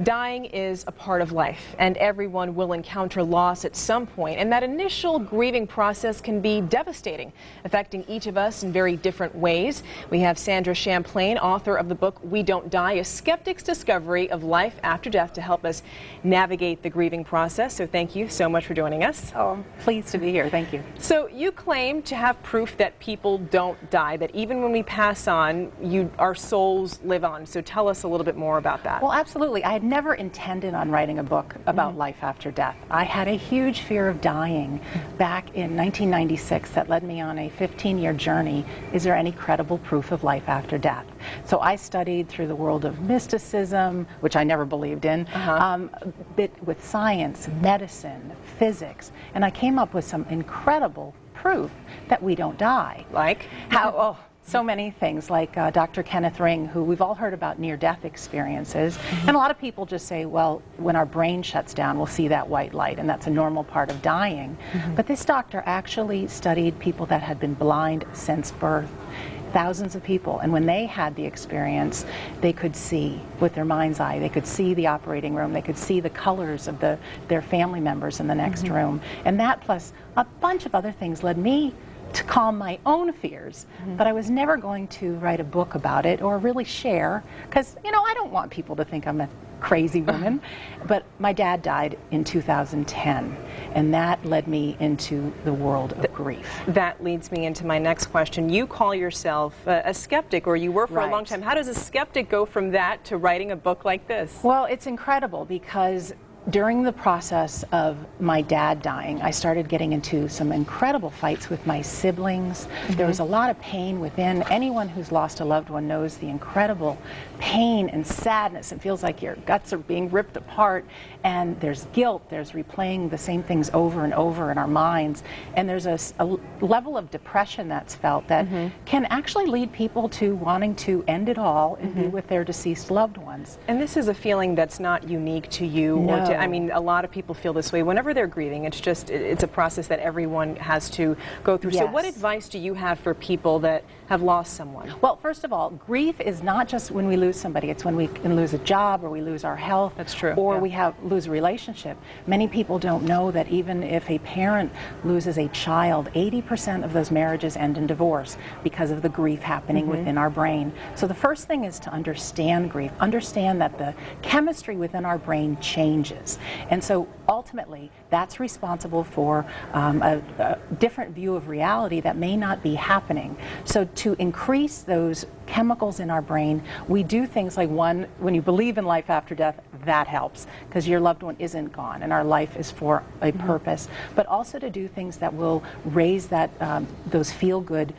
Dying is a part of life, and everyone will encounter loss at some point, and that initial grieving process can be devastating, affecting each of us in very different ways. We have Sandra Champlian, author of the book We Don't Die, A Skeptic's Discovery of Life After Death, to help us navigate the grieving process. So thank you so much for joining us. Oh, I'm pleased to be here. Thank you. So you claim to have proof that people don't die, that even when we pass on, our souls live on. So tell us a little bit more about that. Well, absolutely. I had never intended on writing a book about life after death. I had a huge fear of dying back in 1996 that led me on a 15-year journey. Is there any credible proof of life after death? So I studied through the world of mysticism, which I never believed in, a bit with science, medicine, physics, and I came up with some incredible proof that we don't die. Like? So many things, like Dr. Kenneth Ring, who we've all heard about near-death experiences. And a lot of people just say, well, when our brain shuts down, we'll see that white light, and that's a normal part of dying. But this doctor actually studied people that had been blind since birth, thousands of people, and when they had the experience, they could see with their mind's eye. They could see the operating room. They could see the colors of their family members in the next room. And that, plus a bunch of other things, led me to calm my own fears, but I was never going to write a book about it or really share, because, you know, I don't want people to think I'm a crazy woman. But my dad died in 2010, and that led me into the world of grief. That leads me into my next question. You call yourself a skeptic, or you were for a long time. How does a skeptic go from that to writing a book like this? Well, it's incredible, because during the process of my dad dying, I started getting into some incredible fights with my siblings. There was a lot of pain within. Anyone who's lost a loved one knows the incredible pain and sadness. It feels like your guts are being ripped apart, and there's guilt. There's replaying the same things over and over in our minds, and there's a level of depression that's felt that can actually lead people to wanting to end it all and be with their deceased loved ones. And this is a feeling that's not unique to you. No. Or to, I mean, a lot of people feel this way whenever they're grieving. It's a process that everyone has to go through. Yes. So what advice do you have for people that have lost someone? Well, first of all, grief is not just when we lose somebody. It's when we can lose a job, or we lose our health. That's true. Or we lose a relationship. Many people don't know that even if a parent loses a child, 80% of those marriages end in divorce because of the grief happening within our brain. So the first thing is to understand grief. Understand that the chemistry within our brain changes. And so ultimately, that's responsible for a different view of reality that may not be happening. So to increase those chemicals in our brain, we do things like, one, when you believe in life after death, that helps, because your loved one isn't gone and our life is for a purpose. But also to do things that will raise that those feel-good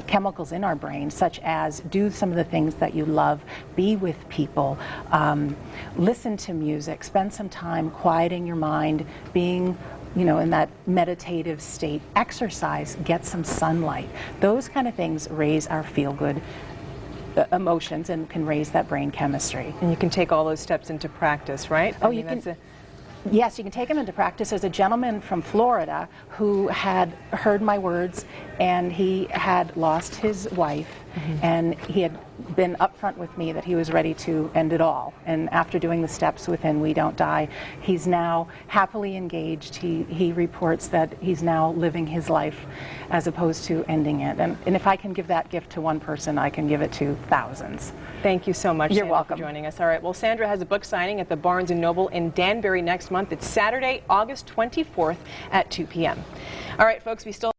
chemicals in our brain, such as do some of the things that you love, be with people, listen to music, spend some time quieting your mind, being in that meditative state, exercise, get some sunlight. Those kind of things raise our feel-good emotions and can raise that brain chemistry. And you can take all those steps into practice, right? Oh, yes, you can take them into practice. There's a gentleman from Florida who had heard my words, and he had lost his wife, and he had been upfront with me that he was ready to end it all. And after doing the steps within We Don't Die, he's now happily engaged. He reports that he's now living his life as opposed to ending it. And if I can give that gift to one person, I can give it to thousands. Thank you so much, You're Sandra, welcome. for joining us. All right, well, Sandra has a book signing at the Barnes & Noble in Danbury next month. It's Saturday, August 24th at 2 p.m. All right, folks, we still...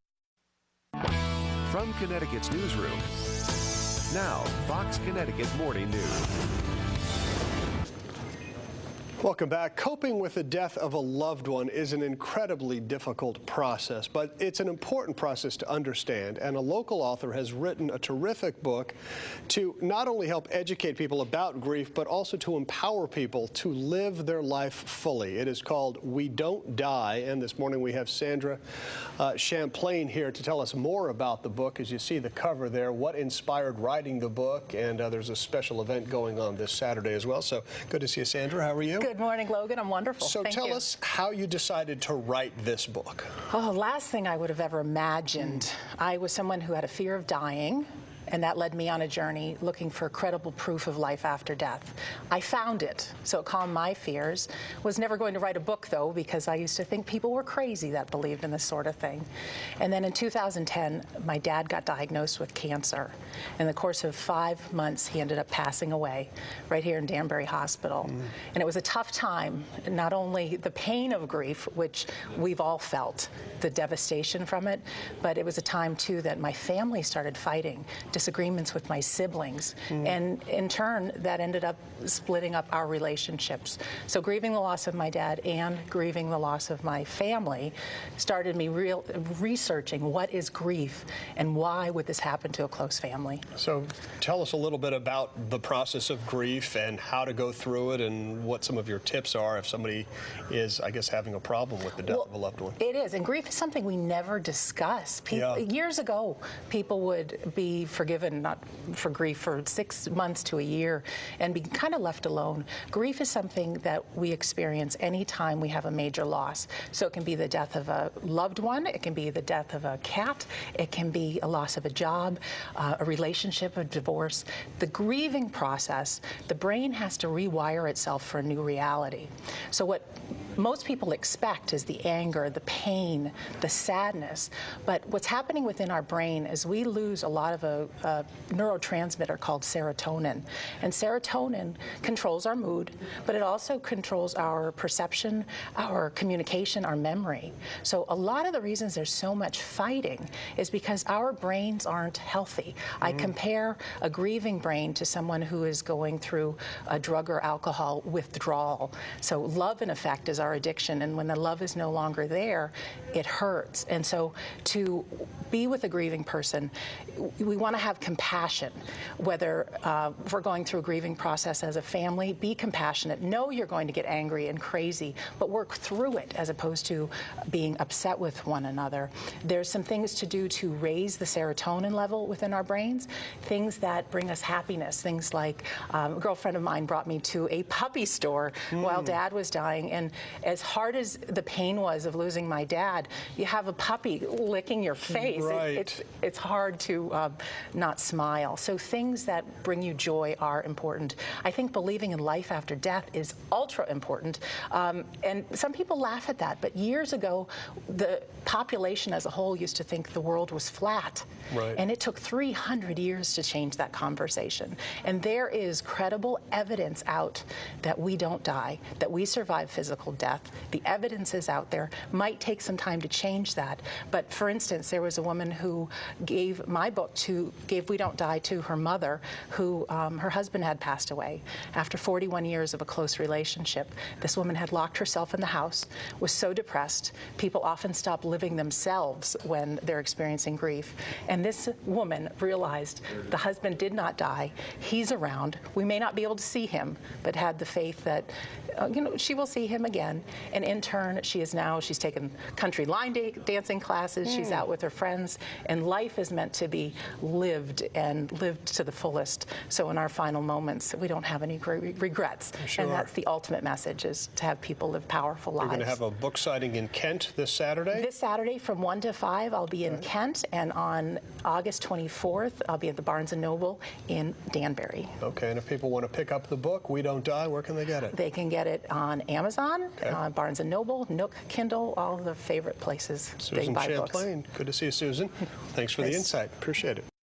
From Connecticut's newsroom, now Fox Connecticut Morning News. Welcome back. Coping with the death of a loved one is an incredibly difficult process, but it's an important process to understand, and a local author has written a terrific book to not only help educate people about grief, but also to empower people to live their life fully. It is called We Don't Die, and this morning we have Sandra Champlain here to tell us more about the book. As you see the cover there, what inspired writing the book, and there's a special event going on this Saturday as well. So good to see you, Sandra. How are you? Good morning, Logan. I'm wonderful. So tell us how you decided to write this book. Oh, last thing I would have ever imagined. I was someone who had a fear of dying, and that led me on a journey looking for credible proof of life after death. I found it, so it calmed my fears. Was never going to write a book, though, because I used to think people were crazy that believed in this sort of thing. And then in 2010, my dad got diagnosed with cancer. In the course of 5 months, he ended up passing away right here in Danbury Hospital. And it was a tough time, not only the pain of grief, which we've all felt, the devastation from it, but it was a time, too, that my family started fighting, disagreements with my siblings, and in turn, that ended up splitting up our relationships. So grieving the loss of my dad and grieving the loss of my family started me researching what is grief and why would this happen to a close family. So tell us a little bit about the process of grief and how to go through it and what some of your tips are if somebody is, I guess, having a problem with the death of a loved one. It is, and grief is something we never discuss. Years ago, people would be forgiven not for grief for 6 months to a year and be kind of left alone. Grief is something that we experience anytime we have a major loss. So it can be the death of a loved one, it can be the death of a cat, it can be a loss of a job, a relationship, a divorce. The grieving process, the brain has to rewire itself for a new reality. So what most people expect is the anger, the pain, the sadness. But what's happening within our brain is we lose a lot of a neurotransmitter called serotonin. And serotonin controls our mood, but it also controls our perception, our communication, our memory. So a lot of the reasons there's so much fighting is because our brains aren't healthy. I compare a grieving brain to someone who is going through a drug or alcohol withdrawal. So love, in effect, is our addiction, and when the love is no longer there, it hurts. And so to be with a grieving person, we want to have compassion. Whether if we're going through a grieving process as a family, be compassionate. Know you're going to get angry and crazy, but work through it as opposed to being upset with one another. There's some things to do to raise the serotonin level within our brains, things that bring us happiness, things like a girlfriend of mine brought me to a puppy store while Dad was dying, and as hard as the pain was of losing my dad, you have a puppy licking your face. Right. It's hard to not smile. So things that bring you joy are important. I think believing in life after death is ultra important. And some people laugh at that, but years ago, the population as a whole used to think the world was flat. Right. And it took 300 years to change that conversation. And there is credible evidence out that we don't die, that we survive physical death. The evidence is out there. Might take some time to change that. But for instance, there was a woman who gave my book gave We Don't Die to her mother, who her husband had passed away after 41 years of a close relationship. This woman had locked herself in the house, was so depressed. People often stop living themselves when they're experiencing grief. And this woman realized the husband did not die. He's around. We may not be able to see him, but had the faith that she will see him again. And in turn, she's taken country line dancing classes. She's out with her friends. And life is meant to be lived and lived to the fullest. So in our final moments, we don't have any regrets. Sure. And that's the ultimate message, is to have people live powerful lives. You're going to have a book signing in Kent this Saturday? This Saturday from 1 to 5, I'll be in Kent. And on August 24th, I'll be at the Barnes & Noble in Danbury. Okay, and if people want to pick up the book, We Don't Die, where can they get it? They can get it on Amazon, Barnes & Noble, Nook, Kindle, all the favorite places they buy books. Susan Champlian, good to see you, Susan. Thanks for the insight. Appreciate it.